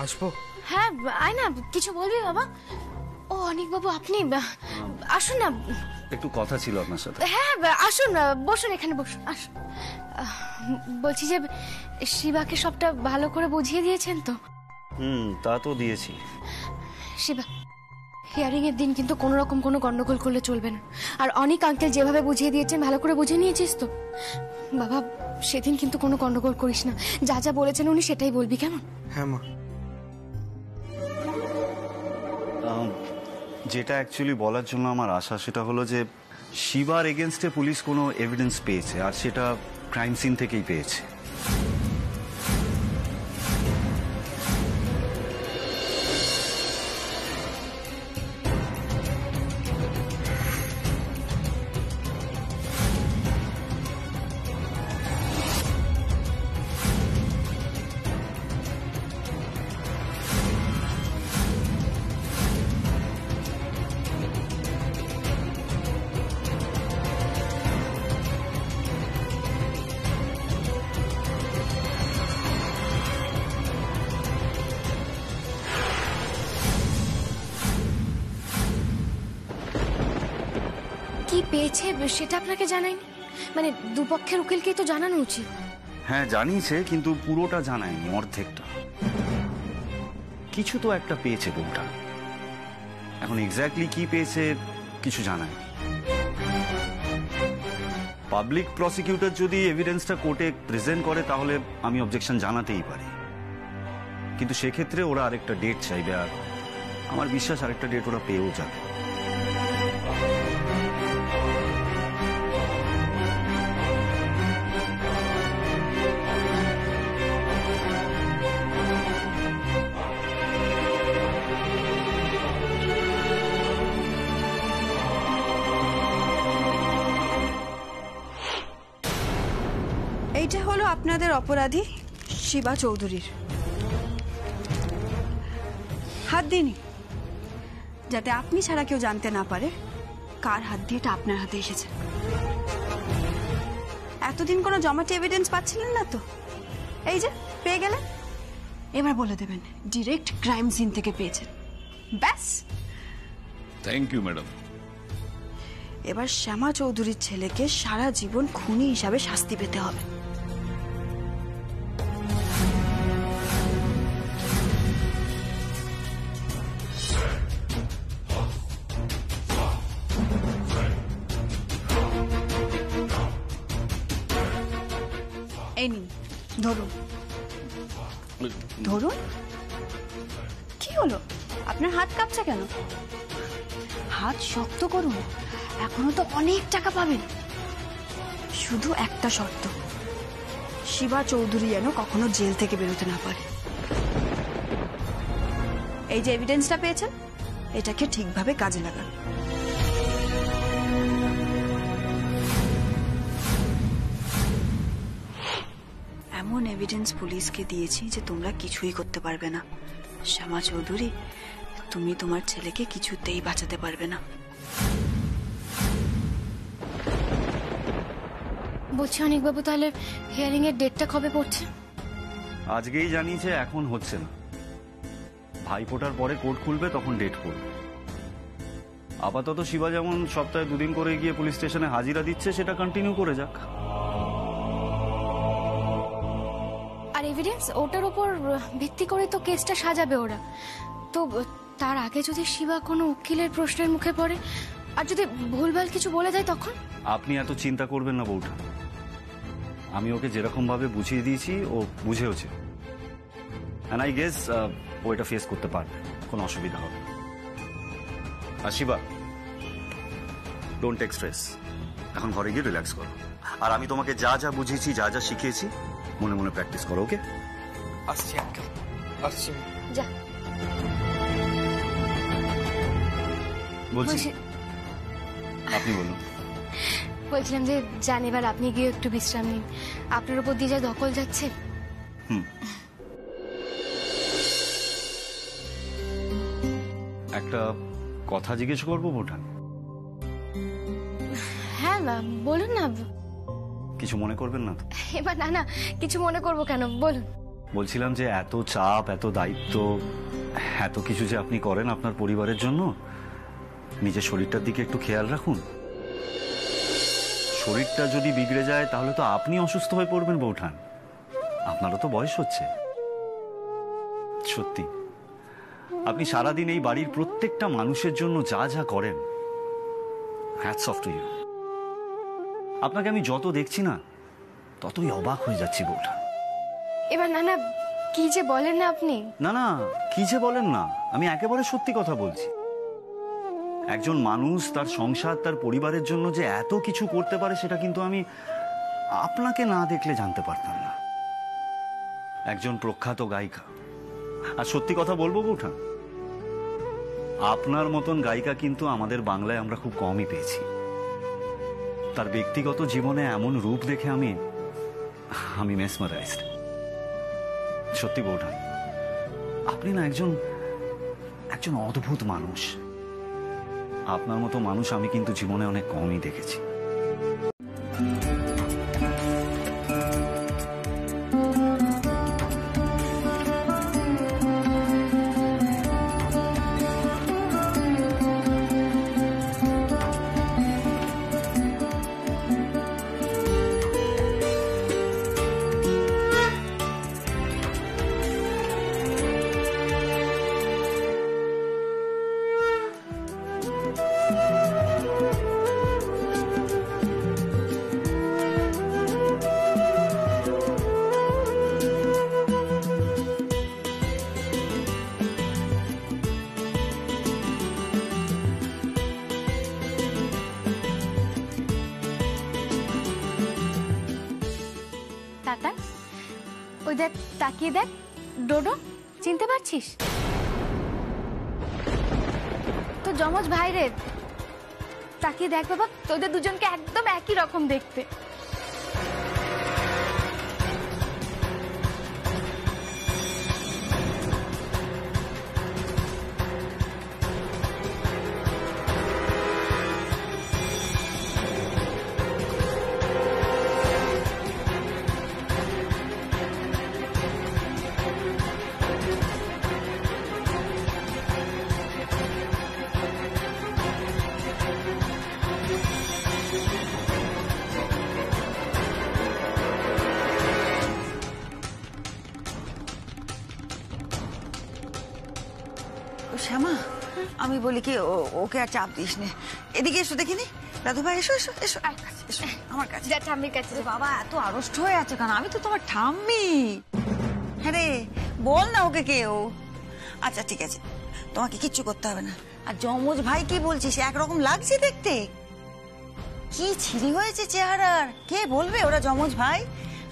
আসবো? হ্যাঁ আয় না, কিছু বলবি বাবা? ও অনিক বাবু, আপনি আসুন না। একটু কথা ছিল আপনার সাথে। হ্যাঁ আসুন, বসুন, এখানে বসুন, আসুন। বলছি যে শিবাকে সবটা ভালো করে বুঝিয়ে দিয়েছেন তো? তা তো দিয়েছি। শিবা, হিয়ারিং এর দিন কিন্তু কোনো রকম কোনো গন্ডগোল করলে চলবে না। আর অনিক আঙ্কেল যেভাবে বুঝিয়ে দিয়েছেন ভালো করে বুঝে নিয়েছিস তো? বাবা, সেদিন কিন্তু কোনো গন্ডগোল করিস না, যা যা বলেছেন উনি সেটাই বলবি, কেমন? হ্যাঁ মা। যেটা অ্যাকচুয়ালি বলার জন্য আমার আশা সেটা হলো যে শিবার এগেনস্টে পুলিশ কোনো এভিডেন্স পেয়েছে, আর সেটা ক্রাইম সিন থেকেই পেয়েছে। কি পেয়েছে সেটা আপনাকে জানায়নি? মানে দুপক্ষের উকিলকেই তো জানানো উচিত। হ্যাঁ জানিয়েছে, কিন্তু পুরোটা জানায়নি, অর্ধেকটা। কিছু তো একটা পেয়েছে বউটা, এখন এক্স্যাক্টলি কি পেয়েছে কিছু জানায়। পাবলিক প্রসিকিউটর যদি এভিডেন্সটা কোর্টে প্রেজেন্ট করে তাহলে আমি অবজেকশন জানাতেই পারি, কিন্তু সেক্ষেত্রে ওরা আরেকটা ডেট চাইবে, আর আমার বিশ্বাস আরেকটা ডেট ওরা পেয়েও যাবে। এইটা হলো আপনাদের অপরাধী শিবা চৌধুরীর হাত দিনই, যাতে আপনি ছাড়া কেউ জানতে না পারে কার হাত দিয়ে এটা আপনার হাতে এসেছে। এতদিন কোনো জমাটি এভিডেন্স পাচ্ছিলেন না তো, এই যে পেয়ে গেলেন। এবার বলে দেবেন ডিরেক্ট ক্রাইম সিন থেকে পেয়েছেন, ব্যাস। Thank you madam. এবার শ্যামা চৌধুরীর ছেলেকে সারা জীবন খুনি হিসাবে শাস্তি পেতে হবে। এই নিন, ধরুন ধরুন। কি হলো, আপনার হাত কাঁপছে কেন? হাত শক্ত করুন, এখনো তো অনেক টাকা পাবেন। শুধু একটা শর্ত, শিবা চৌধুরী যেন কখনো জেল থেকে বেরোতে না পারে। এই যে এভিডেন্সটা পেয়েছেন, এটাকে ঠিকভাবে কাজে লাগান। এমন এভিডেন্স পুলিশকে দিয়েছি যে তোমরা কিছুই করতে পারবে না। শ্যামা চৌধুরী, তুমি তোমার ছেলেকে কিছুতেই বাঁচাতে পারবে না। বলছি অনিক বাবু, তাহলে হিয়ারিং এর ডেটটা কবে পড়ছে? আজকেই জানিয়েছে, এখন হচ্ছে না। ভাইফোঁটার পরে কোর্ট খুলবে, তখন ডেট পড়বে। আপাতত শিবা যেমন সপ্তাহে 2 দিন করে গিয়ে পুলিশ স্টেশনে হাজিরা দিচ্ছে, সেটা কন্টিনিউ করে যাক। আর এভিডেন্স, ওটার উপর ভিত্তি করে তো কেসটা সাজাবে ওরা। তো তার আগে যদি শিবা কোনো উকিলের প্রশ্নের মুখে পড়ে আর যদি ভুলভাল কিছু বলে দেয়, তখন? আপনি এত চিন্তা করবেন না বউটা, আমি ওকে যেরকম ভাবে বুঝিয়ে দিয়েছি ও বুঝেওছে। এন্ড আই গেস ও এটা ফেস করতে পারবে, কোনো অসুবিধা হবে না। আর শিবা, ডোন্ট টেক স্ট্রেস, এখন ঘরে গিয়ে রিল্যাক্স করো। আর আমি তোমাকে যা যা বুঝিয়েছি, যা যা শিখিয়েছি, মনে মনে প্র্যাকটিস করো, ওকে? আসছি আঙ্কেল, আসছি। যা। বলছি, আপনি বলুন। বলছিলাম যে জান, এবার আপনি গিয়ে একটু বিশ্রাম নিন, আপনার উপর দিয়ে যা ধকল যাচ্ছে। একটা কথা জিজ্ঞেস করবো বোঠান? হ্যাঁ বলুন না। কিছু মনে করবেন না তো? এবার না না, কিছু মনে করবো কেন, বলুন। বলছিলাম যে এত চাপ, এত দায়িত্ব, এত কিছু যে আপনি করেন আপনার পরিবারের জন্য, নিজের শরীরটার দিকে একটু খেয়াল রাখুন। শরীরটা যদি বিগড়ে যায় তাহলে তো আপনি অসুস্থ হয়ে পড়বেন বৌঠান। আপনারও তো বয়স হচ্ছে। সত্যি আপনি সারাদিন এই বাড়ির প্রত্যেকটা মানুষের জন্য যা যা করেন, হ্যাটস অফ টু ইউ। আপনাকে আমি যত দেখছি না ততই অবাক হয়ে যাচ্ছি বৌঠান। এবার নানা কি যে বলেন না আপনি। না না, কি যে বলেন না, আমি একেবারে সত্যি কথা বলছি। একজন মানুষ তার সংসার, তার পরিবারের জন্য যে এত কিছু করতে পারে সেটা কিন্তু আমি আপনাকে না দেখলে জানতে পারতাম না। একজন প্রখ্যাত গায়িকা। আর সত্যি কথা বলবো বৌঠান, আপনার মতন গায়িকা কিন্তু আমাদের বাংলায় আমরা খুব কমই পেয়েছি। তার ব্যক্তিগত জীবনে এমন রূপ দেখে আমি মেসমারাইজড। সত্যি বৌঠান, আপনি না একজন অদ্ভুত মানুষ। আপনার মতো মানুষ আমি কিন্তু জীবনে অনেক কমই দেখেছি। তাতা, ওই দেখ, তাকিয়ে দেখ, ডোডো, চিনতে পারছিস? তো যমজ ভাই রে, তাকিয়ে দেখ বাবা, তোদের দুজনকে একদম একই রকম দেখতে। শ্যামা, আমি বলি কি ওকে আর চাপ দিস নে। এদিকে এসো, দেখিনি দাদু ভাই, এসো এসো এসো এসো আমার কাছে। যা ঠাম্মির কাছে। বাবা এত আড়ষ্ট হয়ে আছে কেন? আমি তো তোমার ঠাম্মি। হ্যাঁ রে, বল না ওকে কেউ। আচ্ছা ঠিক আছে, তোমাকে কিচ্ছু করতে হবে না। আর যমজ ভাই কি বলছিস, একরকম লাগছে দেখতে। কি ছিরি হয়েছে চেহারার, কে বলবে ওরা যমজ ভাই?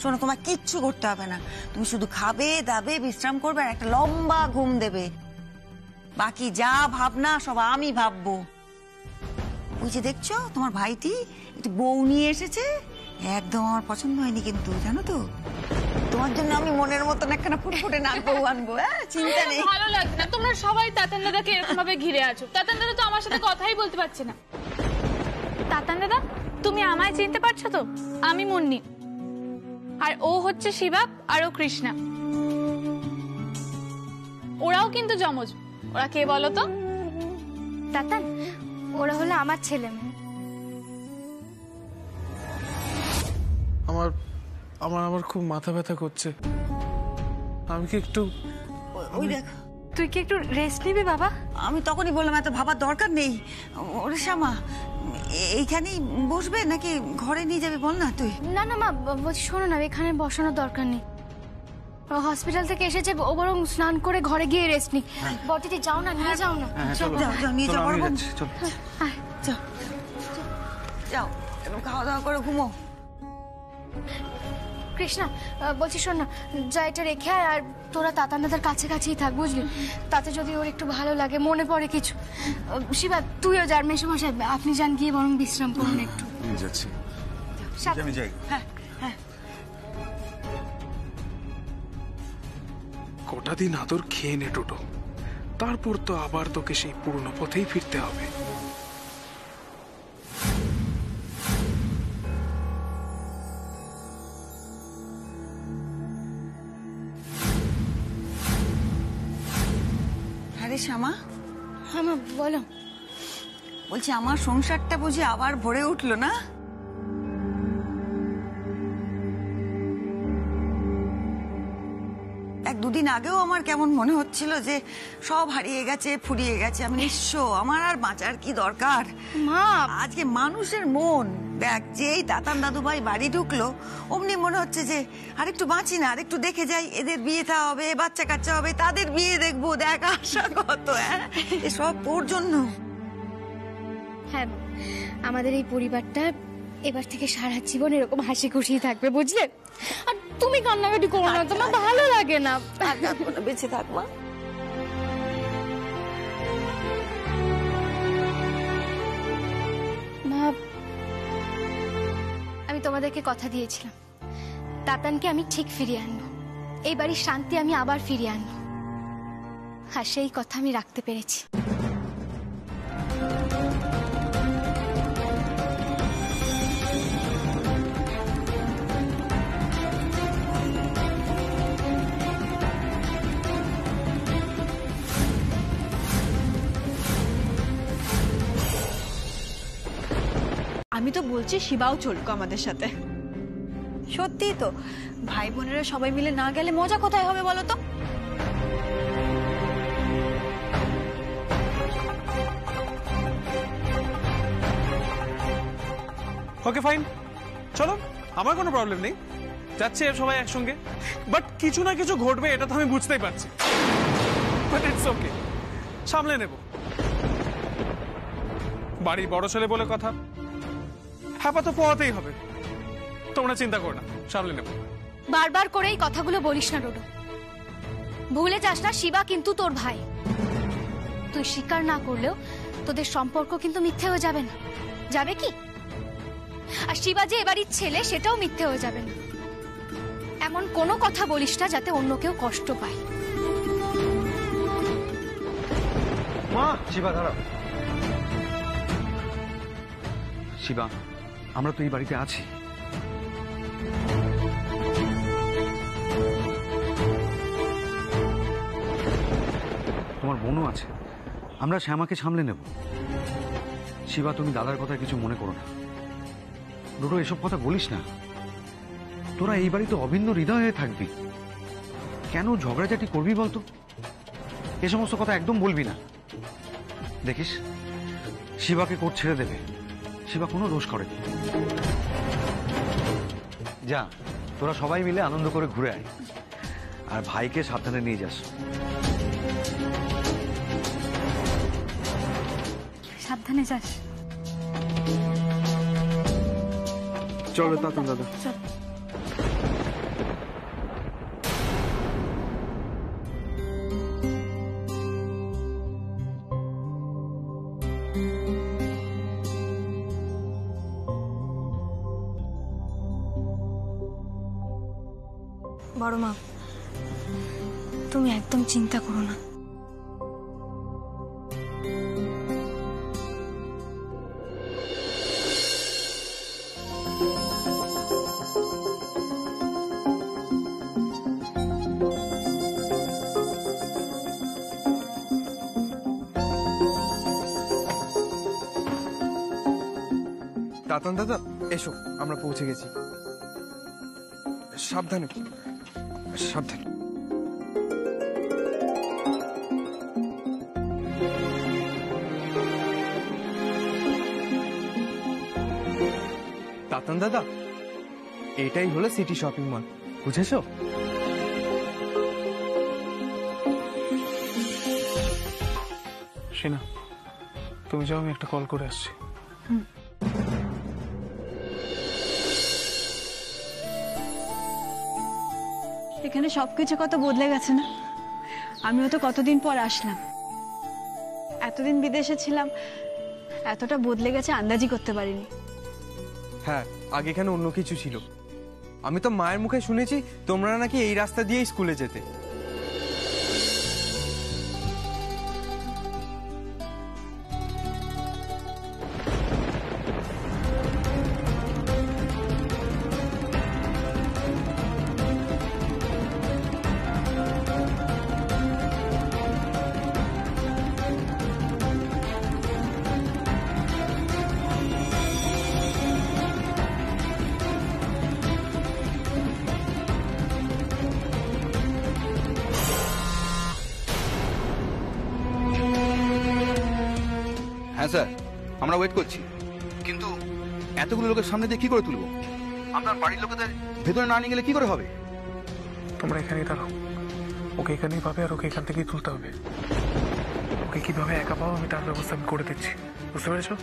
শোনো, তোমার কিচ্ছু করতে হবে না। তুমি শুধু খাবে দাবে, বিশ্রাম করবে আর একটা লম্বা ঘুম দেবে। বাকি যা ভাবনা সব আমি ভাববো। ওই যে দেখছো তোমার ভাইটি একটু বউ নিয়ে এসেছে, একদম আমার পছন্দ হয়নি কিন্তু, জানো তো। তোমার জন্য আমি মনের মতন একখানা ফুটফুটে নাক বউ আনবো। হ্যাঁ, চিন্তা নেই। ভালো লাগছে না, তোমরা সবাই তাতান দাদাকে এরকম ভাবে ঘিরে আছো। তাতান দাদা তো আমার সাথে কথাই বলতে পারছে না। তাতান দাদা, তুমি আমায় চিনতে পারছো তো? আমি মুন্নি, আর ও হচ্ছে শিবা, আর ও কৃষ্ণা। ওরাও কিন্তু যমজ। ওরা কে বলো তো? তাতান, ওরা হলো আমার ছেলে মেয়ে। আমার খুব মাথা ব্যথা করছে। আমি কি একটু ওই দেখো, তুই কি একটু রেস্ট নিবি বাবা? আমি তখনই বললাম এত ভাবার দরকার নেই। ওরে শ্যামা, এইখানেই বসবে নাকি ঘরে নিয়ে যাবে বল না তুই? না না মা, বলছি শোনো না, এখানে বসানোর দরকার নেই। হসপিটাল থেকে এসেছে, ও বরং স্নান করে ঘরে গিয়ে রেস্ট নি। বটিতে যাও না, নিয়ে যাও না। যাও যাও, নিয়ে যাও, বড় বোন। চল। যাও যাও, একদম খাওয়া দাওয়া করে ঘুমো। কৃষ্ণা, বলছি শোন না, যা এটা রেখে আয়, আর তোরা তাতান দাদার কাছে কাছেই থাক, বুঝলি? তাতে যদি ওর একটু ভালো লাগে, মনে পড়ে কিছু। শিবা, তুইও যার মেসোমশাই, আপনি যান, গিয়ে বরং বিশ্রাম করুন একটু। যাচ্ছি, সাথে- আমি যাই। হ্যাঁ হ্যাঁ, কটা দিন আদর খেয়ে নে টোটো, তারপর তো আবার তোকে সেই পুরনো পথেই ফিরতে হবে। শ্যামা, হ্যাঁ মা বলো। বলছি আমার সংসারটা বুঝি আবার ভরে উঠলো না? এক দুদিন আগেও আমার কেমন মনে হচ্ছিল যে সব হারিয়ে গেছে, ফুরিয়ে গেছে, আমি নিঃস্ব, আমার আর বাঁচার কি দরকার। মা আজকে মানুষের মন দেখ, যেই তাতান দাদু ভাই বাড়ি ঢুকলো অমনি মনে হচ্ছে যে আরেকটু বাঁচি না, আরেকটু দেখে যাই, এদের বিয়েটা হবে, বাচ্চা কাচ্চা হবে, তাদের বিয়ে দেখবো, দেখ আশা কত। হ্যাঁ, এসব তোর জন্য। হ্যাঁ মা, আমাদের এই পরিবারটা এবার থেকে সারা জীবন এরকম হাসি খুশি থাকবে, বুঝলে? আর তুমি কান্নাকাটি করো না, তোমার ভালো লাগে না। বেঁচে থাকবা। মা, আমি তোমাদেরকে কথা দিয়েছিলাম, তাতানকে আমি ঠিক ফিরিয়ে আনবো, এই বাড়ির শান্তি আমি আবার ফিরিয়ে আনবো, আর সেই কথা আমি রাখতে পেরেছি। আমি তো বলছি শিবাও চলুক আমাদের সাথে। সত্যিই তো, ভাই বোনেরা সবাই মিলে না গেলে মজা কোথায় হবে বলো তো? ওকে ফাইন, চলো, আমার কোনো প্রবলেম নেই, যাচ্ছে সবাই একসঙ্গে। বাট কিছু না কিছু ঘটবে, এটা তো আমি বুঝতেই পারছি, বাট ইটস ওকে, সামলে নেব। বাড়ির বড় ছেলে বলে কথা, হ্যাপা তো পোহাতেই হবে, তোমরা চিন্তা করো না, সামলে নেব। বারবার করে এই কথাগুলো বলিস না ডোডো, ভুলে যাস না শিবা কিন্তু তোর ভাই। তুই স্বীকার না করলেও তোদের সম্পর্ক কিন্তু মিথ্যে হয়ে যাবে না, যাবে কি? আর শিবা যে এবারই ছেলে সেটাও মিথ্যে হয়ে যাবে না। এমন কোনো কথা বলিস না যাতে অন্য কেউ কষ্ট পায়। মা, শিবা দাঁড়াও। শিবা, আমরা তো এই বাড়িতে আছি। তোমার বোনও আছে, আমরা শ্যামাকে সামলে নেব। শিবা, তুমি দাদার কথা কিছু মনে করো না। ডোডো, এসব কথা বলিস না। তোরা এই বাড়িতে অভিন্ন হৃদয় হয়ে থাকবি, কেন ঝগড়াঝাটি করবি বলতো? এ সমস্ত কথা একদম বলবি না। দেখিস, শিবাকে কোর্ট ছেড়ে দেবে, শিবা কোনো দোষ করেনি। যা, তোরা সবাই মিলে আনন্দ করে ঘুরে আয়, আর ভাইকে সাবধানে নিয়ে যাস। সাবধানে যাস। চলো তাতান দাদা। বড় মা, তুমি একদম চিন্তা করো না। তাতান দাদা, এসো, আমরা পৌঁছে গেছি। সাবধানে, সাবধানে। তাতান দাদা, এটাই হলো সিটি শপিং মল, বুঝেছো? সেনা, তুমি যাও, আমি একটা কল করে আসছি। এখানে সবকিছু কত বদলে গেছে না? আমিও তো কতদিন পর আসলাম, এতদিন বিদেশে ছিলাম, এতটা বদলে গেছে আন্দাজই করতে পারিনি। হ্যাঁ, আগে এখানে অন্য কিছু ছিল। আমি তো মায়ের মুখে শুনেছি তোমরা নাকি এই রাস্তা দিয়েই স্কুলে যেতে। হ্যাঁ স্যার, আমরা ওয়েট করছি, কিন্তু এতগুলো লোকের সামনে দিয়ে কি করে তুলবো? আপনার বাড়ির লোকেদের ভেতরে না নিয়ে গেলে কি করে হবে? তোমরা এখানেই দাঁড়াও, ওকে এখানেই পাবে আর ওকে এখান থেকেই তুলতে হবে। ওকে কিভাবে একা পাবো আমি তার ব্যবস্থা আমি করে দিচ্ছি, বুঝতে পেরেছো?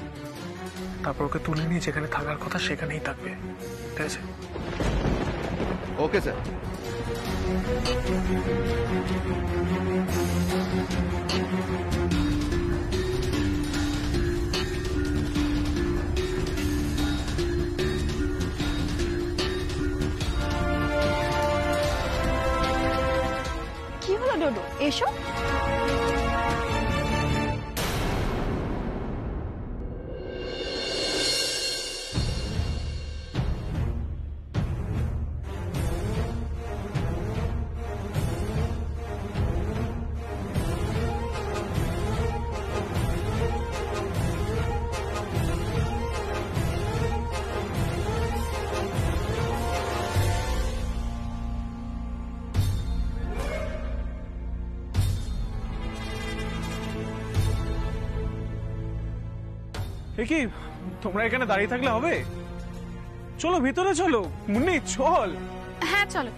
তারপর ওকে তুলে নিয়ে যেখানে থাকার কথা সেখানেই থাকবে, ঠিক আছে? Okay sir. কি হলো ডোডো, এসো। কি তোমরা এখানে দাঁড়িয়ে থাকলে হবে? চলো ভিতরে চলো, মুন্নি চল। হ্যাঁ চলো।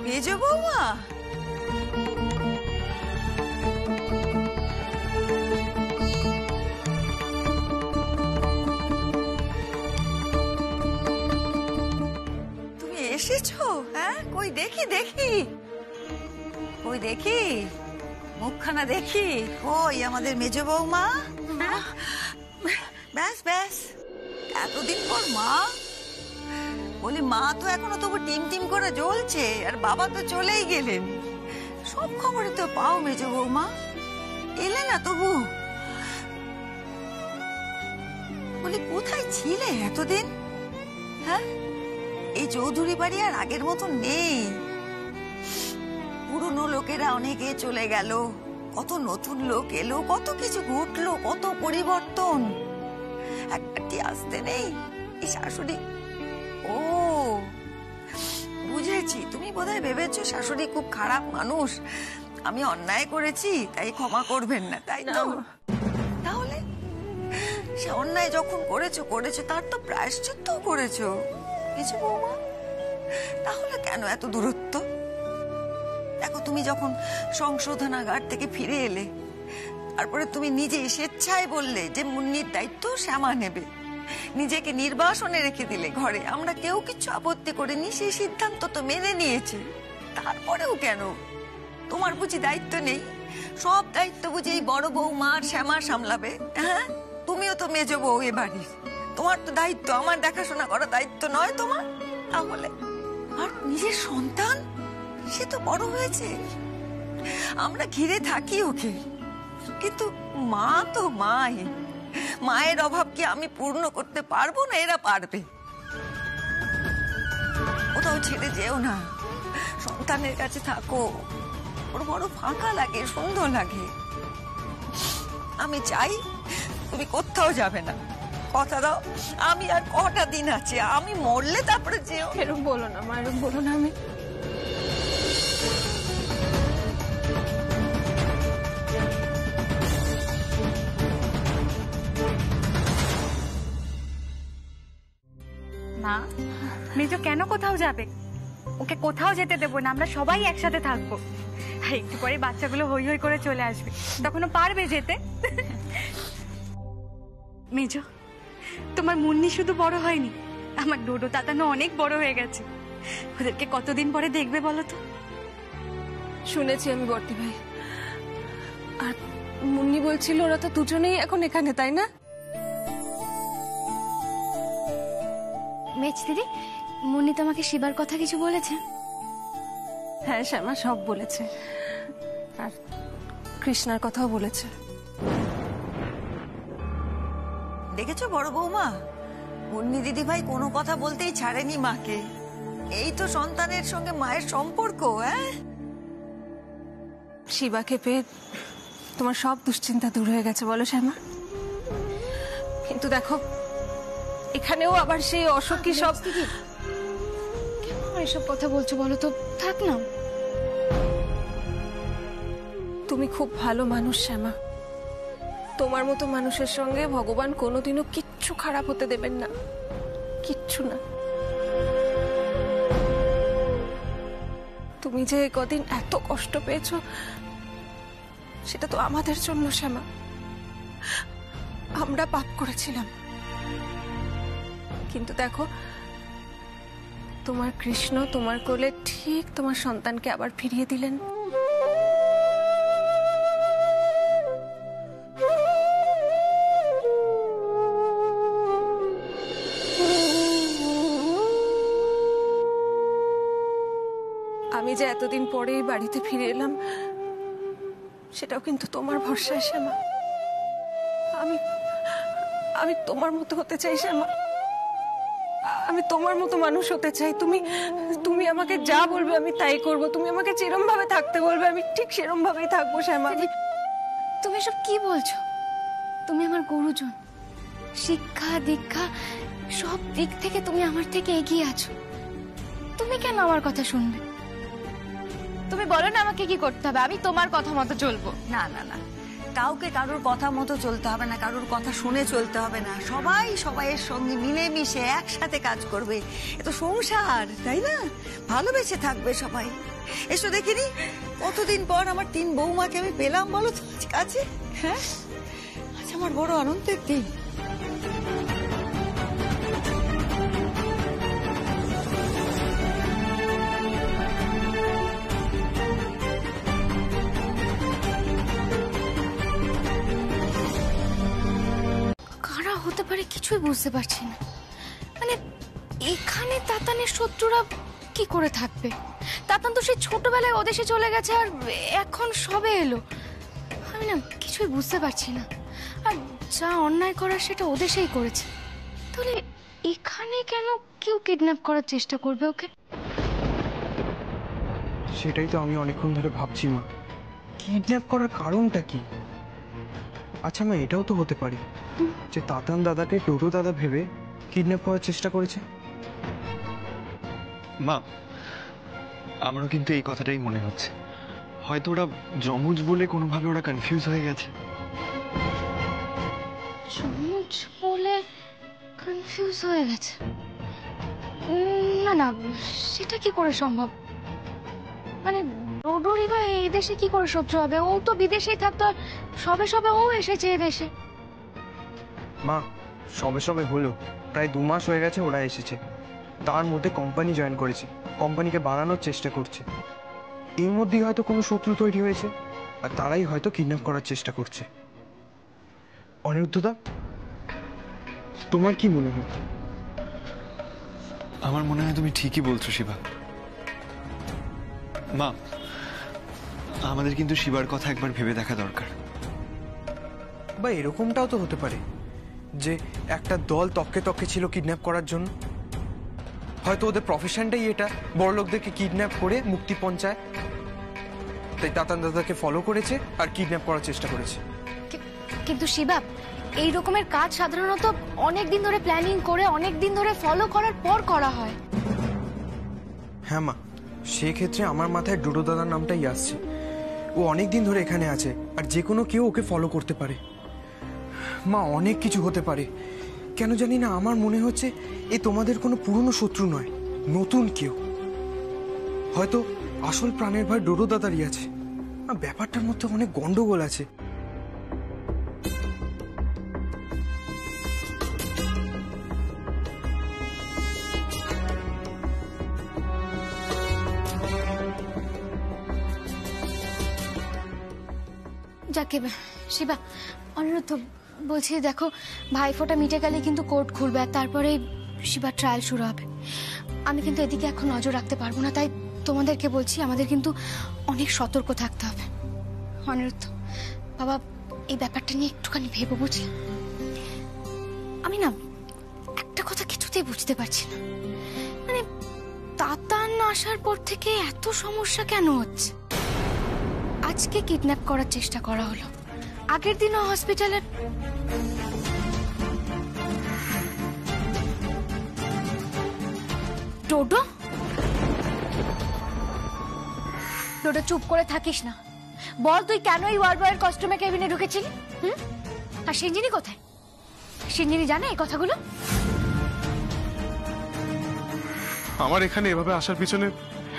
মেজ বৌমা, তুমি এসেছো? হ্যাঁ, কই দেখি দেখি, কই দেখি মুখখানা দেখি। ওই আমাদের মেজ বৌমা, ব্যাস ব্যাস, এতদিন পর মা। বলি মা তো এখনো তবু টিম টিম করে জ্বলছে, আর বাবা তো চলেই গেলেন। সব খবরই তো পাও মেজ বৌমা, এলে না তবু। বলি কোথায় ছিলে এতদিন? হ্যাঁ, এই চৌধুরী বাড়ি আর আগের মতো নেই। পুরনো লোকেরা অনেকে চলে গেল, কত নতুন লোক এলো, কত কিছু ঘটলো, কত পরিবর্তন। একটি আসতে নেই এই শাশুড়ি। ও বুঝেছি, তুমি বোধহয় ভেবেছো শাশুড়ি খুব খারাপ মানুষ, আমি অন্যায় করেছি তাই ক্ষমা করবেন না, তাই তো? তাহলে সে অন্যায় যখন করেছো করেছো, তার তো প্রায়শ্চিত্তও করেছো কিছু বৌমা। তাহলে কেন এত দূরত্ব? দেখো, তুমি যখন সংশোধনাগার থেকে ফিরে এলে, তারপরে তুমি নিজে স্বেচ্ছায় বললে যে মুন্নির দায়িত্ব শ্যামা নেবে, নিজেকে নির্বাসনে রেখে দিলে ঘরে। আমরা কেউ কিছু আপত্তি করিনি, সেই সিদ্ধান্ত তো মেনে নিয়েছে। তারপরেও কেন? তোমার বুঝি দায়িত্ব নেই? সব দায়িত্ব বুঝি এই বড় বৌমা আর শ্যামা সামলাবে? হ্যাঁ, তুমিও তো মেজ বউ এ বাড়ির, তোমার তো দায়িত্ব, আমার দেখাশোনা করা দায়িত্ব নয় তোমার? তাহলে আর নিজের সন্তান, সে তো বড় হয়েছে, আমরা ঘিরে থাকি ওকে, কিন্তু মা তো মাই। মায়ের অভাব কি আমি পূর্ণ করতে পারবো না? এরা পারবে। কোথাও ছেড়ে যেও না, সন্তানের কাছে থাকো। ওর বড় ফাঁকা লাগে, সুন্দর লাগে। আমি চাই তুমি কোথাও যাবে না, কথা দাও। আমি আর কটা দিন আছে, আমি মরলে তারপরে যেও। এরকম বলো না মা, এরকম বলো না। আমি মা, মেজো কেন কোথাও যাবে? ওকে কোথাও যেতে দেবো না, আমরা সবাই একসাথে থাকবো। আর একটু পরে বাচ্চাগুলো হই হই করে চলে আসবে, তখন ও পারবে যেতে। মেজো, তোমার মুন্নি শুধু বড় হয়নি, আমার ডোডো তাতানো অনেক বড় হয়ে গেছে। ওদেরকে কতদিন পরে দেখবে বলো তো? শুনেছি আমি বর্তি ভাই, আর মুন্নি বলছিল ওরা তো দুজনেই এখন এখানে, তাই না? মেজ দিদি, মুন্নি তোমাকে শিবার কথা কিছু বলেছে? হ্যাঁ শ্যামা, সব বলেছে, আর কৃষ্ণার কথাও বলেছে। দেখেছো বড় বৌমা, মুন্নি দিদি ভাই কোনো কথা বলতেই ছাড়েনি মাকে। এই তো সন্তানের সঙ্গে মায়ের সম্পর্ক। হ্যাঁ, শিবাকে পেয়ে তোমার সব দুশ্চিন্তা দূর হয়ে গেছে বলো শ্যামা? কিন্তু দেখো এখানেও আবার সেই অসুখী সব। কেন আমার এসব কথা বলছো বলো তো? থাক না। তুমি খুব ভালো মানুষ শ্যামা, তোমার মতো মানুষের সঙ্গে ভগবান কোনোদিনও কিচ্ছু খারাপ হতে দেবেন না, কিচ্ছু না। তুমি যে কদিন এত কষ্ট পেয়েছো সেটা তো আমাদের জন্য শ্যামা। আমরা পাপ করেছিলাম, কিন্তু দেখো তোমার কৃষ্ণ তোমার কোলে ঠিক তোমার সন্তানকে আবার ফিরিয়ে দিলেন। আমি যে এতদিন পরে এই বাড়িতে ফিরে এলাম সেটাও কিন্তু তোমার ভরসায় শ্যামা। আমি আমি তোমার মতো হতে চাই শ্যামা, আমি তোমার মতো মানুষ হতে চাই। তুমি আমাকে যা বলবে আমি তাই করব, তুমি আমাকে যেরম ভাবে থাকতে বলবে আমি ঠিক সেরম ভাবেই থাকবো শ্যামা। তুমি এসব কি বলছো? তুমি আমার গুরুজন, শিক্ষা দীক্ষা সব দিক থেকে তুমি আমার থেকে এগিয়ে আছো। তুমি কেন আমার কথা শুনবে? তুমি বলো না আমাকে কি করতে হবে, আমি তোমার কথা মতো চলবো। না না না, কাউকে কারোর কথা মতো চলতে হবে না, কারোর কথা শুনে চলতে হবে না। সবাই সবাইয়ের সঙ্গে মিলেমিশে একসাথে কাজ করবে। এ তো সংসার, তাই না? ভালোবেসে থাকবে সবাই। এসো দেখিনি কতদিন পর আমার 3 বৌমাকে আমি পেলাম বলো তো কাছে। হ্যাঁ, আচ্ছা, আমার বড় আনন্দের দিন। হতে পারে কিছুই বুঝতে পারছি না। মানে এখানে তাতানের শত্রুরা কি করে থাকবে? তাতান তো সেই ছোটবেলায় ওদেশে চলে গেছে আর এখন সবে এলো। আমি না কিছুই বুঝতে পারছি না। আর যা অন্যায় করার সেটা ওদেশেই করেছে, তাহলে এখানে কেন কেউ কিডন্যাপ করার চেষ্টা করবে ওকে? সেটাই তো আমি অনেকক্ষণ ধরে ভাবছি মা, কিডন্যাপ করার কারণটা কি? আচ্ছা মা, এটাও তো হতে পারে যে তাতান দাদাকে টোটো দাদা ভেবে কিডন্যাপ করার চেষ্টা করেছে। মা, আমারও কিন্তু এই কথাটাই মনে হচ্ছে। হয়তো ওরা যমজ বলে কোনোভাবে ওরা কনফিউজ হয়ে গেছে। যমজ বলে কনফিউজ হয়ে গেছে? না না, সেটা কি করে সম্ভব? মানে ডোডোরি বা এই দেশে কি করে শত্রু হবে? ও তো বিদেশেই থাকতো, আর সবে সবে ও এসেছে এদেশে। মা, সবে সবে হলো, প্রায় 2 মাস হয়ে গেছে ওরা এসেছে। তার মধ্যে কোম্পানি জয়েন করেছে, কোম্পানিকে বাড়ানোর চেষ্টা করছে। এর মধ্যেই হয়তো কোনো শত্রু তৈরি হয়েছে, আর তারাই হয়তো কিডন্যাপ করার চেষ্টা করছে। অনিরুদ্ধদা, তোমার কি মনে হয়? আমার মনে হয় তুমি ঠিকই বলছো শিবা। মা, আমাদের কিন্তু শিবার কথা একবার ভেবে দেখা দরকার। বা এরকমটাও তো হতে পারে যে একটা দল তককে তককে ছিল কিডন্যাপ করার জন্য। হয়তো ওদের প্রফেশনটাই এটা, বড় লোকদেরকে কিডন্যাপ করে মুক্তি পৌঁছায়। তাই তাতান দাদাকে ফলো করেছে আর কিডন্যাপ করার চেষ্টা করেছে। কিন্তু শিবা, এই রকমের কাজ সাধারণত অনেক দিন ধরে প্ল্যানিং করে অনেক দিন ধরে ফলো করার পর করা হয়। হ্যাঁ মা, সেক্ষেত্রে আমার মাথায় ডোডো দাদার নামটাই আসছে। ও অনেক দিন ধরে এখানে আছে, আর যে কোনো কেউ ওকে ফলো করতে পারে। মা, অনেক কিছু হতে পারে, কেন জানি না আমার মনে হচ্ছে এ তোমাদের কোনো পুরনো শত্রু নয়, নতুন কেউ। হয়তো আসল প্রাণের ভয় ডোডো দাদারই আছে। ব্যাপারটার মধ্যে অনেক গন্ডগোল আছে। যাকে শিবা, অনিরুদ্ধ বলছি, দেখো ভাইফোঁটা মিটে গেলে কিন্তু কোর্ট খুলবে, আর তারপরে শিবার ট্রায়াল শুরু হবে। আমি কিন্তু এদিকে এখন নজর রাখতে পারবো না, তাই তোমাদেরকে বলছি আমাদের কিন্তু অনেক সতর্ক থাকতে হবে। অনিরুদ্ধ বাবা, এই ব্যাপারটা নিয়ে একটুখানি ভেবো, বুঝলি? আমি না একটা কথা কিছুতেই বুঝতে পারছি না, মানে তাতান আসার পর থেকে এত সমস্যা কেন হচ্ছে? আজকে কিডন্যাপ করার চেষ্টা করা হলো, আগের দিনও হসপিটালে। ডোডো, ডোডো চুপ করে থাকিস না, বল তুই কেন এই ওয়ার্ড বয়ের কস্টিউমে কেবিনে ঢুকেছিলি? আর সিঞ্জিনি কোথায়? সিঞ্জিনি জানে এই কথাগুলো? আমার এখানে এভাবে আসার পিছনে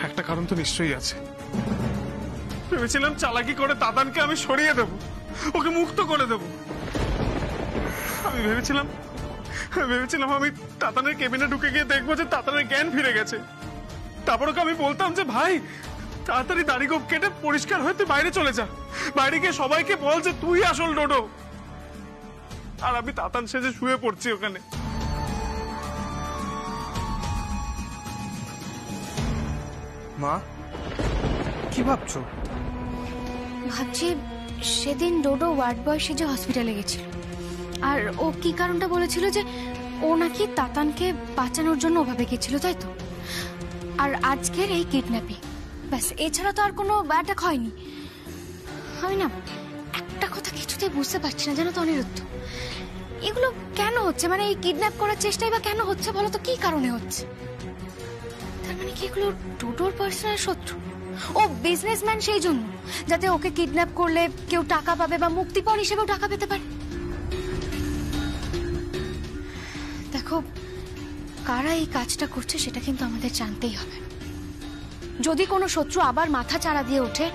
একটা কারণ তো নিশ্চয়ই আছে। ভেবেছিলাম চালাকি করে তাতানকে আমি সরিয়ে দেব, ওকে মুক্ত করে দেব। আমি ভেবেছিলাম আমি তাতানের কেবিনে ঢুকে গিয়ে দেখবো যে তাতানের জ্ঞান ফিরে গেছে। তারপর ওকে আমি বলতাম যে ভাই তাড়াতাড়ি দাড়ি গোঁফ কেটে পরিষ্কার হয়ে তুই বাইরে চলে যা, বাইরে গিয়ে সবাইকে বল যে তুই আসল ডোডো। আর আমি তাতান সেজে শুয়ে পড়ছি ওখানে। মা, কি ভাবছো? ভাবছি সেদিন ডোডো ওয়ার্ড বয় সেজে হসপিটালে গেছিল, আর ও কি কারণটা বলেছিল যে ও নাকি তাতানকে বাঁচানোর জন্য ওভাবে গেছিল, তাই তো? আর আজকের এই কিডন্যাপিং, ব্যাস, এছাড়া তো আর কোনো অ্যাটাক হয়নি। আমি না একটা কথা কিছুতেই বুঝতে পারছি না, জানো তো অনিরুদ্ধ, এগুলো কেন হচ্ছে? মানে এই কিডন্যাপ করার চেষ্টাই বা কেন হচ্ছে বলো তো? কি কারণে হচ্ছে? তার মানে কি এগুলো ডোডোর পার্সোনাল শত্রু? ও বিজনেসম্যান, সেই জন্য যাতে ওকে কিডন্যাপ করলে কেউ টাকা পাবে বা মুক্তিপণ হিসেবেও টাকা পেতে পারে। দেখো, কারা এই কাজটা করছে সেটা কিন্তু আমাদের জানতেই হবে। যদি কোনো শত্রু আবার মাথা চাড়া দিয়ে ওঠে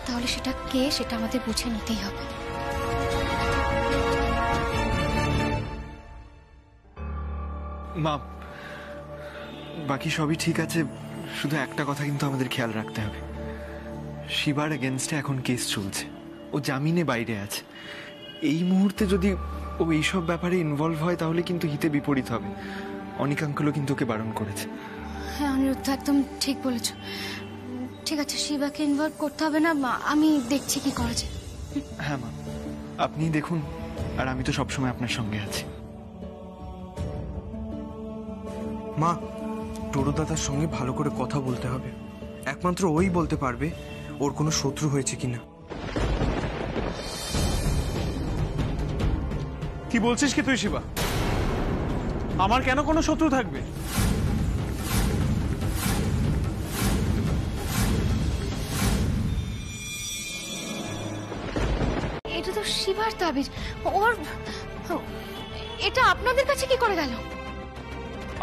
তাহলে সেটা কে সেটা আমাদের বুঝে নিতেই হবে। মা, বাকি সবই ঠিক আছে, শুধু একটা কথা কিন্তু আমাদের খেয়াল রাখতে হবে। শিবার এগেনস্টে এখন কেস চলছে, ও জামিনে বাইরে আছে। এই মুহূর্তে যদি ও এইসব ব্যাপারে ইনভলভ হয় তাহলে কিন্তু হিতে বিপরীত হবে। অনিক আঙ্কেলও কিন্তু ওকে বারণ করেছে। হ্যাঁ অনিরুদ্ধ, একদম ঠিক বলেছ। ঠিক আছে, শিবাকে ইনভলভ করতে হবে না, আমি দেখছি কি করা যায়। হ্যাঁ মা, আপনি দেখুন, আর আমি তো সবসময় আপনার সঙ্গে আছি। মা, ডোডো দাদার সঙ্গে ভালো করে কথা বলতে হবে। একমাত্র ওই বলতে পারবে ওর কোনো শত্রু হয়েছে কিনা। কি বলছিস কি তুই শিবা? আমার কেন কোনো শত্রু থাকবে? এটা তো শিবার তাবিজ, ওর এটা আপনাদের কাছে কি করে গেল?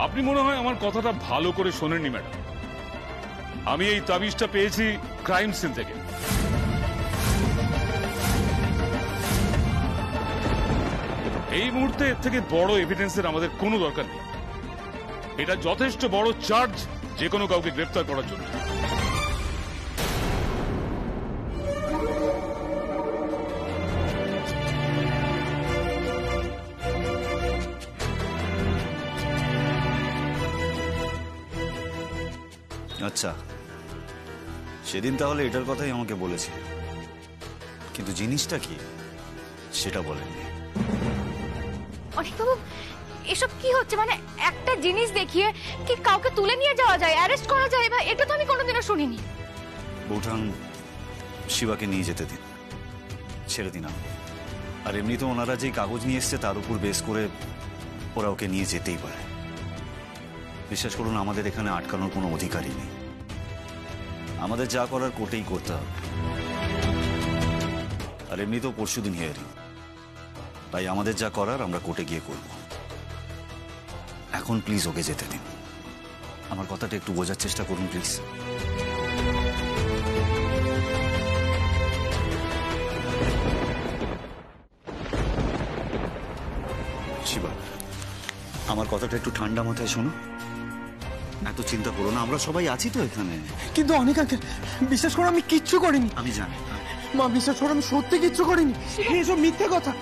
আপনি মনে হয় আমার কথাটা ভালো করে শোনেননি ম্যাডাম। আমি এই তাবিজটা পেয়েছি ক্রাইম সিন থেকে। এই মুহূর্তে এর থেকে বড় এভিডেন্সের আমাদের কোনো দরকার নেই। এটা যথেষ্ট বড় চার্জ যে কোনো কাউকে গ্রেফতার করার জন্য। আচ্ছা, সেদিন তাহলে এটার কথাই আমাকে বলেছে, কিন্তু জিনিসটা কি সেটা বলেননি। অনিকবাবু, এসব কি হচ্ছে? মানে একটা জিনিস দেখিয়ে কি কাউকে তুলে নিয়ে যাওয়া যায়, অ্যারেস্ট করা যায়? বা এটা তো আমি কোনোদিনও শুনিনি। বৌঠান, শিবাকে নিয়ে যেতে দিন, ছেড়ে দিন। আর এমনি তো ওনারা যেই কাগজ নিয়ে এসছে তার উপর বেস করে ওরা ওকে নিয়ে যেতেই পারে। বিশ্বাস করুন, আমাদের এখানে আটকানোর কোনো অধিকারই নেই। আমাদের যা করার কোর্টেই করতে হবে। আর এমনি তো পরশুদিন হিয়ারিং, তাই আমাদের যা করার আমরা কোর্টে গিয়ে করব। এখন প্লিজ ওকে যেতে দিন। আমার কথাটা একটু বোঝার চেষ্টা করুন প্লিজ। শিবা, আমার কথাটা একটু ঠান্ডা মাথায় শোনো। এত চিন্তা করো না, আমরা সবাই আছি তো এখানে। কিন্তু অনেক আঙ্কেল, বিশ্বাস করো আমি কিচ্ছু করিনি। আমি জানি। মা, বিশ্বাস করো আমি সত্যি কিচ্ছু করিনি, এসব মিথ্যে কথা।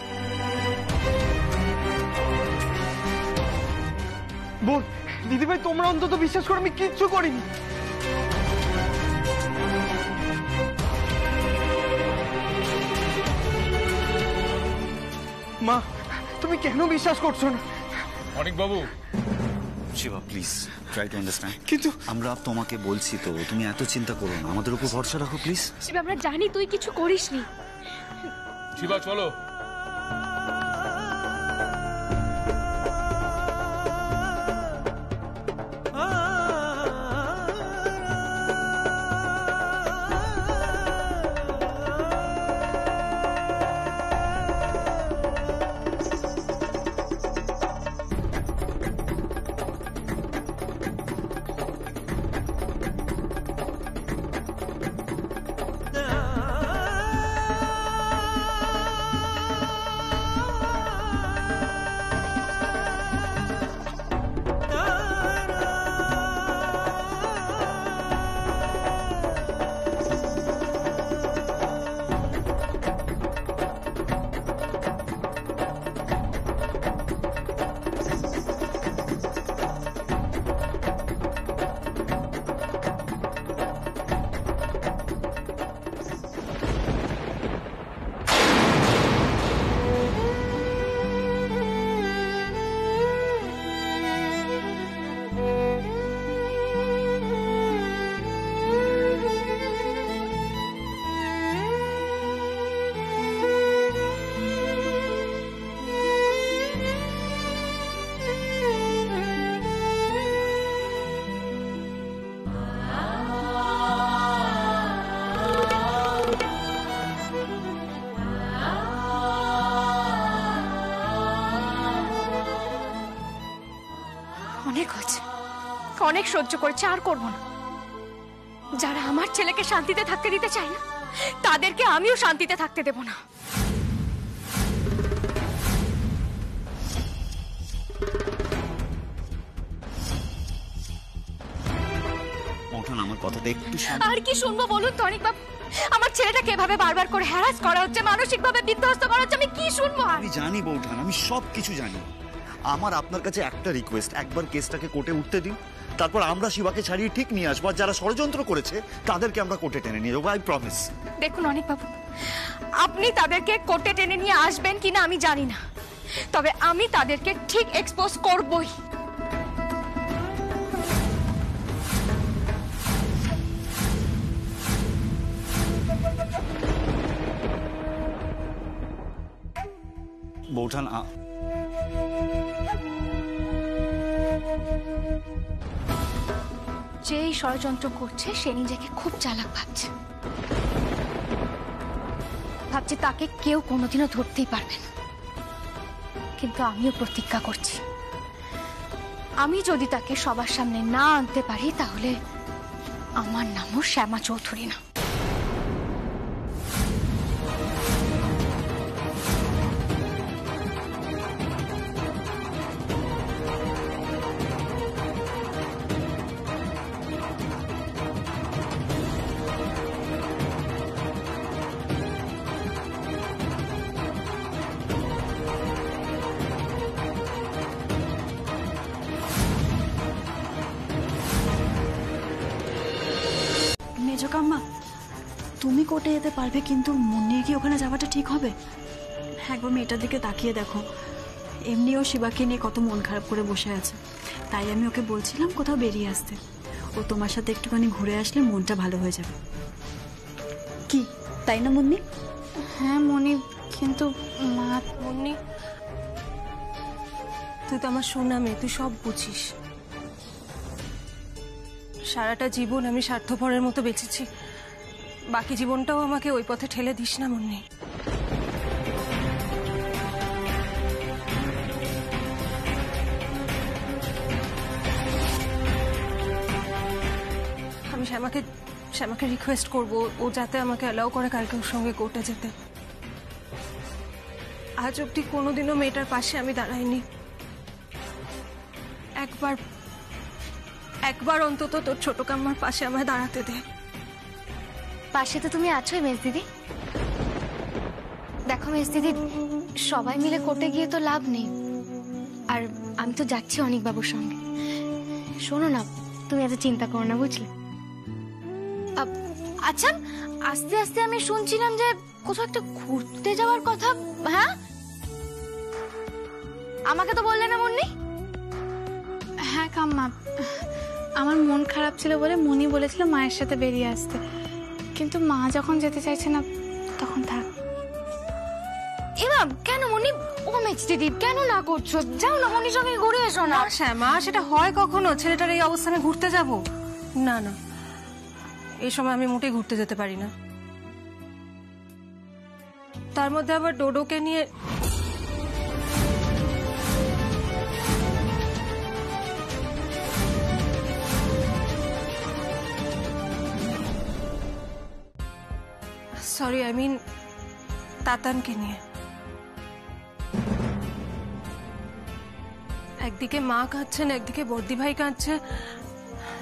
বোন, দিদিভাই, তোমরা অন্তত বিশ্বাস করো আমি কিচ্ছু করিনি। মা, তুমি কেন বিশ্বাস করছো না? Anik babu, Shiva please try to understand. কিন্তু আমরা তোমাকে বলছি তো, তুমি এত চিন্তা করো না, আমাদের উপর ভরসা রাখো প্লিজ। শিবা আমরা জানি তুই কিছু করিসনি। শিবা চলো। অনেক হয়েছে, অনেক সহ্য করেছে, আর করবো না। যারা আমার ছেলেকে শান্তিতে থাকতে দিতে চায় না তাদেরকে আমিও শান্তিতে থাকতে দেব না। ওঠান, আমার কথাটা একটু শোনো। আর কি শুনবো বলুন তো অনেক বাবু? আমার ছেলেটাকে এভাবে বারবার করে হ্যারাস করা হচ্ছে, মানসিক ভাবে বিধ্বস্ত করা হচ্ছে, আমি কি শুনবো? আর আমি জানি বৌঠান, আমি সব কিছু জানি। আমার আপনার কাছে একটা রিকোয়েস্ট, একবার কেসটাকে কোর্টে উঠতে দিন, তারপর আমরা শিবাকে ছাড়িয়ে ঠিক নিয়ে আসবো। আর যারা ষড়যন্ত্র করেছে তাদেরকে আমরা কোর্টে টেনে নিয়ে যাবো, আই প্রমিস। দেখুন অনেক বাবু, আপনি তাদেরকে কোর্টে টেনে নিয়ে আসবেন কিনা আমি জানি না, তবে আমি তাদেরকে ঠিক এক্সপোজ করবই। বৌঠান যে এই ষড়যন্ত্র করছে সে নিজেকে খুব চালাক ভাবছে, ভাবছে তাকে কেউ কোনোদিনও ধরতেই পারবে না। কিন্তু আমিও প্রতিজ্ঞা করছি, আমি যদি তাকে সবার সামনে না আনতে পারি তাহলে আমার নামও শ্যামা চৌধুরী না। মেজকাম্মা, তুমি কোর্টে যেতে পারবে, কিন্তু মুন্নির কি ওখানে যাওয়াটা ঠিক হবে? একবার মেয়েটার দিকে তাকিয়ে দেখো, এমনিও শিবাকে নিয়ে কত মন খারাপ করে বসে আছে। তাই আমি ওকে বলছিলাম কোথাও বেরিয়ে আসতে। ও তোমার সাথে একটুখানি ঘুরে আসলে মনটা ভালো হয়ে যাবে। কি তাই না মুন্নি? হ্যাঁ মনি, কিন্তু মা, মুন্নি তুই তো আমার সোনা মেয়ে, তুই সব বুঝিস। সারাটা জীবন আমি স্বার্থপরের মতো বেঁচেছি, বাকি জীবনটাও আমাকে ওই পথে ঠেলে দিস না মুন্নি। আমি শ্যামাকে রিকোয়েস্ট করব ও যাতে আমাকে অ্যালাউ করে কালকে ওর সঙ্গে কোর্টে যেতে। আজ অব্দি কোনোদিনও মেয়েটার পাশে আমি দাঁড়াইনি। একবার অন্তত তোর ছোট কাম্মার পাশে আমায় দাঁড়াতে দে। পাশে তো তুমি আছোই মেজ দিদি। দেখো মেজ দিদি, সবাই মিলে কোর্টে গিয়ে তো লাভ নেই, আর আমি তো যাচ্ছি অনেক বাবুর সঙ্গে। শোনো না, তুমি এত চিন্তা করো না, বুঝলে? আচ্ছা, আস্তে আস্তে আমি শুনছিলাম যে কোথাও একটা ঘুরতে যাওয়ার কথা। হ্যাঁ, আমাকে তো বললে না মুন্নি? হ্যাঁ হ্যাঁ কাম্মা, আমার মন খারাপ ছিল বলে মনি বলেছিল মায়ের সাথে বেরিয়ে আসতে, কিন্তু মা যখন যেতে চাইছে না তখন থাক। এবার কেন মনি? ও মেজদিদি কেন না করছো? যাও না মনির সঙ্গে ঘুরে এসো না। শ্যামা, সেটা হয় কখনো? ছেলেটার এই অবস্থানে ঘুরতে যাব? না না, এই সময় আমি মোটেই ঘুরতে যেতে পারি না। তার মধ্যে আবার ডোডোকে নিয়ে। সরি, আই মিন তাতানকে নিয়ে। একদিকে মা কাঁদছেন, একদিকে বর্দি ভাই কাঁদছে।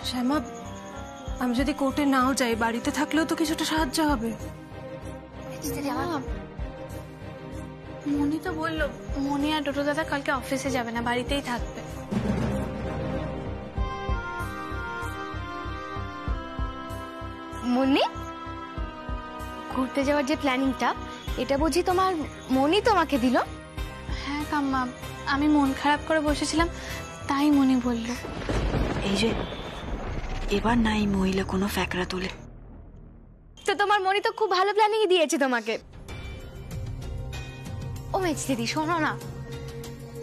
শ্যামা, আমি যদি কোর্টে নাও যাই, বাড়িতে থাকলেও তো কিছুটা সাহায্য হবে। মনি তো বললো মনি আর ডোডো দাদা কালকে অফিসে যাবে না, বাড়িতেই থাকবে। মনি, ঘুরতে যাওয়ার যে প্ল্যানিংটা, এটা বুঝি তোমার মনি তোমাকে দিল? হ্যাঁ কাম্মা, আমি মন খারাপ করে বসেছিলাম, তাই মনি বলল। এই যে এবার না এই মহিলা কোনো ফ্যাকরা তোলে। তো তোমার মনি তো খুব ভালো প্ল্যানিং দিয়েছে তোমাকে। ও মেজদিদি শোনো না,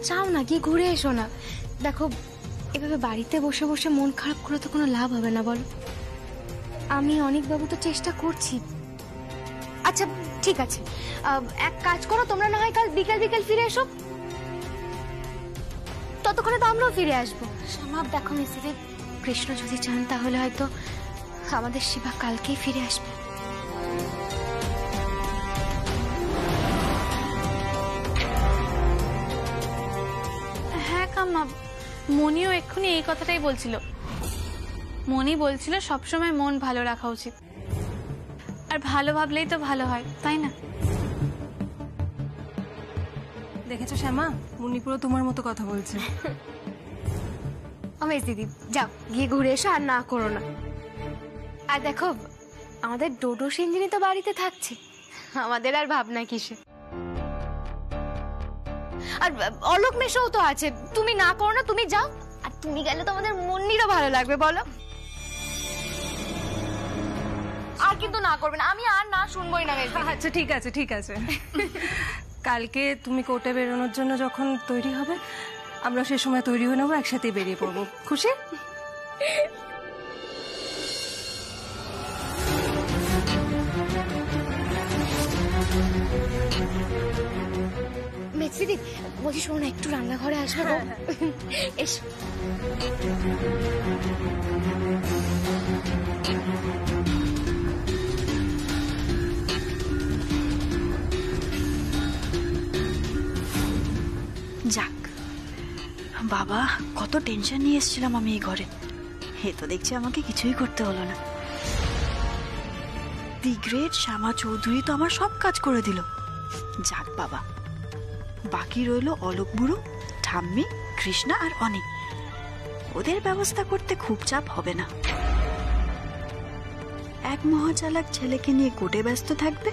চাও না কি ঘুরে এসো না। দেখো, এভাবে বাড়িতে বসে বসে মন খারাপ করে তো কোনো লাভ হবে না, বলো? আমি অনেক বাবু তো চেষ্টা করছি। আচ্ছা ঠিক আছে, এক কাজ করো, তোমরা না হয় কাল বিকেল বিকেল ফিরে এসো, ততক্ষণে তো আমরাও ফিরে আসবো। সমাপ দেখো মিস্ত্রি, কৃষ্ণ যদি চান তাহলে হয়তো আমাদের শিবা কালকেই ফিরে আসবে। হ্যাঁ কাম্মা, মনিও এক্ষুনি এই কথাটাই বলছিল। মনি বলছিল সবসময় মন ভালো রাখা উচিত, আর ভালো ভাবলেই তো ভালো হয়, তাই না? দেখেছো শ্যামা, মুন্নি পুরো তোমার মতো কথা বলছে। অমেশ দিদি যাও, গিয়ে ঘুরে এসো, আর না করো না। আর দেখো, আমাদের ডোডো সিঞ্জিনি তো বাড়িতে থাকছে, আমাদের আর ভাবনা কিসে। আর অলোক মেশও তো আছে, তুমি না করো না, তুমি যাও। আর তুমি গেলে তো আমাদের মুন্নিরও ভালো লাগবে, বলো? আর কিন্তু না করবে না, আমি আর না শুনবোই না। আচ্ছা ঠিক আছে, ঠিক আছে। কালকে তুমি কোর্টে বেরোনোর জন্য যখন তৈরি হবে, আমরা সে সময় তৈরি হয়ে নেবো, একসাথে বেরিয়ে পড়বো। খুশি? মেজদিদি বলছি, শোনো না, একটু রান্নাঘরে আসবে গো। এসো। যাক বাবা, কত টেনশন নিয়ে এসেছিলাম আমি এই ঘরে, এ তো দেখছি আমাকে কিছুই করতে হলো না। দি গ্রেট শ্যামা চৌধুরী তো আমার সব কাজ করে দিল। যাক বাবা, বাকি রইল অলোক বুড়ো, ঠাম্মি, কৃষ্ণা আর অনিক। ওদের ব্যবস্থা করতে খুব চাপ হবে না। এক মহাচালাক ছেলেকে নিয়ে কোর্টে ব্যস্ত থাকবে,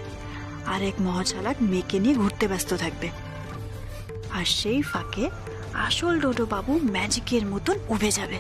আর এক মহাচালাক মেয়েকে নিয়ে ঘুরতে ব্যস্ত থাকবে। আর সেই ফাঁকে আসল ডোডো বাবু ম্যাজিকের মতন উবে যাবে।